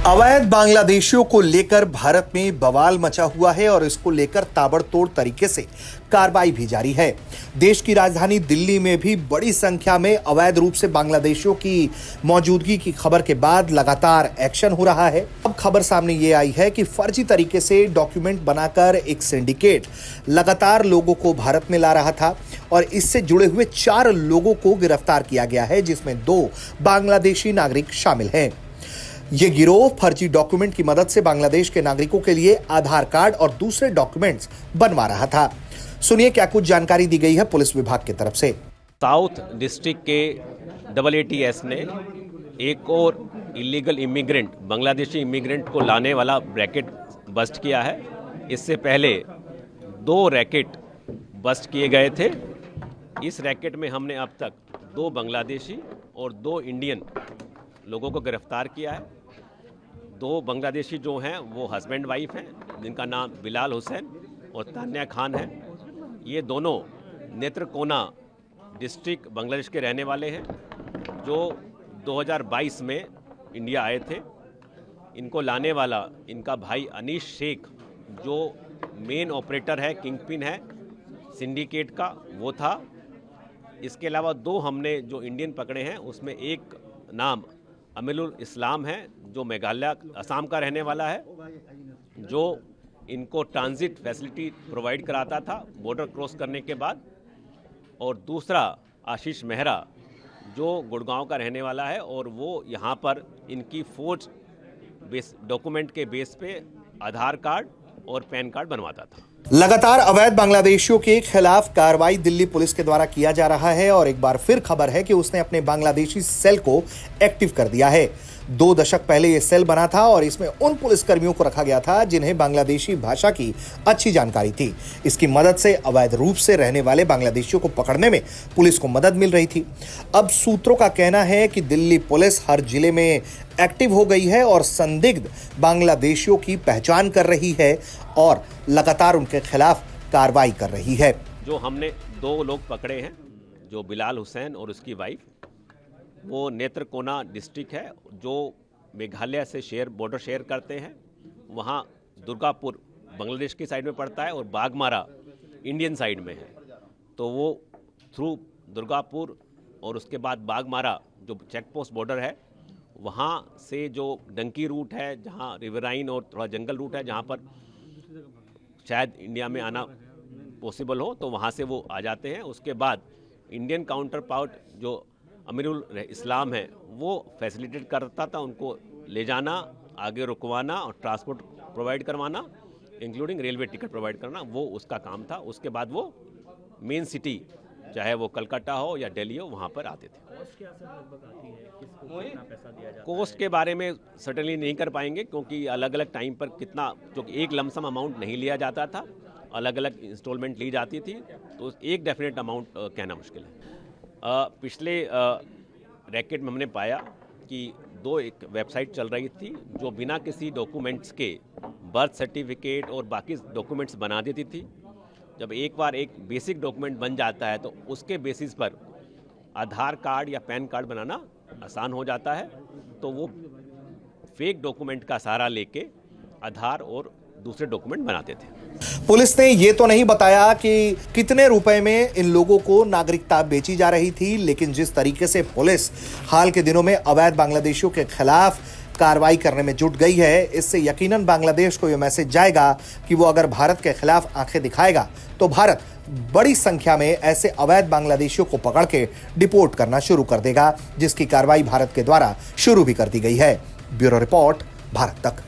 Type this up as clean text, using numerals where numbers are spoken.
अवैध बांग्लादेशियों को लेकर भारत में बवाल मचा हुआ है और इसको लेकर ताबड़तोड़ तरीके से कार्रवाई भी जारी है। देश की राजधानी दिल्ली में भी बड़ी संख्या में अवैध रूप से बांग्लादेशियों की मौजूदगी की खबर के बाद लगातार एक्शन हो रहा है। अब खबर सामने ये आई है कि फर्जी तरीके से डॉक्यूमेंट बनाकर एक सिंडिकेट लगातार लोगों को भारत में ला रहा था और इससे जुड़े हुए 4 लोगों को गिरफ्तार किया गया है, जिसमें 2 बांग्लादेशी नागरिक शामिल हैं। ये गिरोह फर्जी डॉक्यूमेंट की मदद से बांग्लादेश के नागरिकों के लिए आधार कार्ड और दूसरे डॉक्यूमेंट्स बनवा रहा था। सुनिए क्या कुछ जानकारी दी गई है पुलिस विभाग की तरफ से। साउथ डिस्ट्रिक्ट के AATS ने एक और इलीगल इमिग्रेंट बांग्लादेशी इमिग्रेंट को लाने वाला रैकेट बस्ट किया है। इससे पहले 2 रैकेट बस्ट किए गए थे। इस रैकेट में हमने अब तक 2 बांग्लादेशी और 2 इंडियन लोगों को गिरफ्तार किया है। 2 बांग्लादेशी जो हैं वो हस्बैंड वाइफ हैं, जिनका नाम बिलाल हुसैन और तान्या खान है। ये दोनों नेत्रकोना डिस्ट्रिक्ट बांग्लादेश के रहने वाले हैं, जो 2022 में इंडिया आए थे। इनको लाने वाला इनका भाई अनीश शेख, जो मेन ऑपरेटर है, किंगपिन है सिंडिकेट का, वो था। इसके अलावा 2 हमने जो इंडियन पकड़े हैं, उसमें एक नाम अमीरुल इस्लाम है, जो मेघालय असम का रहने वाला है, जो इनको ट्रांजिट फैसिलिटी प्रोवाइड कराता था बॉर्डर क्रॉस करने के बाद। और दूसरा आशीष मेहरा, जो गुड़गांव का रहने वाला है, और वो यहाँ पर इनकी फोर्ज बेस डॉक्यूमेंट के बेस पे आधार कार्ड और पैन कार्ड बनवाता था। लगातार अवैध बांग्लादेशियों के खिलाफ कार्रवाई दिल्ली पुलिस के द्वारा किया जा रहा है और एक बार फिर खबर है कि उसने अपने बांग्लादेशी सेल को एक्टिव कर दिया है। 2 दशक पहले यह सेल बना था और इसमें उन पुलिसकर्मियों को रखा गया था जिन्हें बांग्लादेशी भाषा की अच्छी जानकारी थी। इसकी मदद से अवैध रूप से रहने वाले बांग्लादेशियों को पकड़ने में पुलिस को मदद मिल रही थी। अब सूत्रों का कहना है कि दिल्ली पुलिस हर जिले में एक्टिव हो गई है और संदिग्ध बांग्लादेशियों की पहचान कर रही है और लगातार उनके खिलाफ कार्रवाई कर रही है। जो हमने 2 लोग पकड़े हैं, जो बिलाल हुसैन और उसकी वाइफ, वो नेत्रकोना डिस्ट्रिक्ट है, जो मेघालय से बॉर्डर शेयर करते हैं। वहाँ दुर्गापुर बांग्लादेश की साइड में पड़ता है और बागमारा इंडियन साइड में है। तो वो थ्रू दुर्गापुर और उसके बाद बागमारा जो चेक पोस्ट बॉर्डर है, वहाँ से जो डंकी रूट है, जहाँ रिवराइन और थोड़ा जंगल रूट है, जहाँ पर शायद इंडिया में आना पॉसिबल हो, तो वहाँ से वो आ जाते हैं। उसके बाद इंडियन काउंटर पार्ट जो अमीरुल इस्लाम है, वो फैसिलिटेट करता था उनको ले जाना, आगे रुकवाना और ट्रांसपोर्ट प्रोवाइड करवाना, इंक्लूडिंग रेलवे टिकट प्रोवाइड करना, वो उसका काम था। उसके बाद वो मेन सिटी, चाहे वो कलकत्ता हो या दिल्ली हो, वहाँ पर आते थे। कॉस्ट के बारे में सर्टेनली नहीं कर पाएंगे, क्योंकि अलग अलग टाइम पर कितना, जो एक लमसम अमाउंट नहीं लिया जाता था, अलग अलग इंस्टॉलमेंट ली जाती थी, तो एक डेफिनेट अमाउंट कहना मुश्किल है। पिछले रैकेट में हमने पाया कि एक वेबसाइट चल रही थी, जो बिना किसी डॉक्यूमेंट्स के बर्थ सर्टिफिकेट और बाकी डॉक्यूमेंट्स बना देती थी। जब एक बार एक बेसिक डॉक्यूमेंट बन जाता है, तो उसके बेसिस पर आधार कार्ड या पैन कार्ड बनाना आसान हो जाता है। तो वो फेक डॉक्यूमेंट का सहारा लेके आधार और दूसरे डॉक्यूमेंट बनाते थे। पुलिस ने ये तो नहीं बताया कि कितने रुपए में इन लोगों को नागरिकता बेची जा रही थी, लेकिन जिस तरीके से पुलिस हाल के दिनों में अवैध बांग्लादेशियों के खिलाफ कार्रवाई करने में जुट गई है, इससे यकीनन बांग्लादेश को यह मैसेज जाएगा कि वो अगर भारत के खिलाफ आंखें दिखाएगा तो भारत बड़ी संख्या में ऐसे अवैध बांग्लादेशियों को पकड़ के डिपोर्ट करना शुरू कर देगा, जिसकी कार्रवाई भारत के द्वारा शुरू भी कर दी गई है। ब्यूरो रिपोर्ट, भारत तक।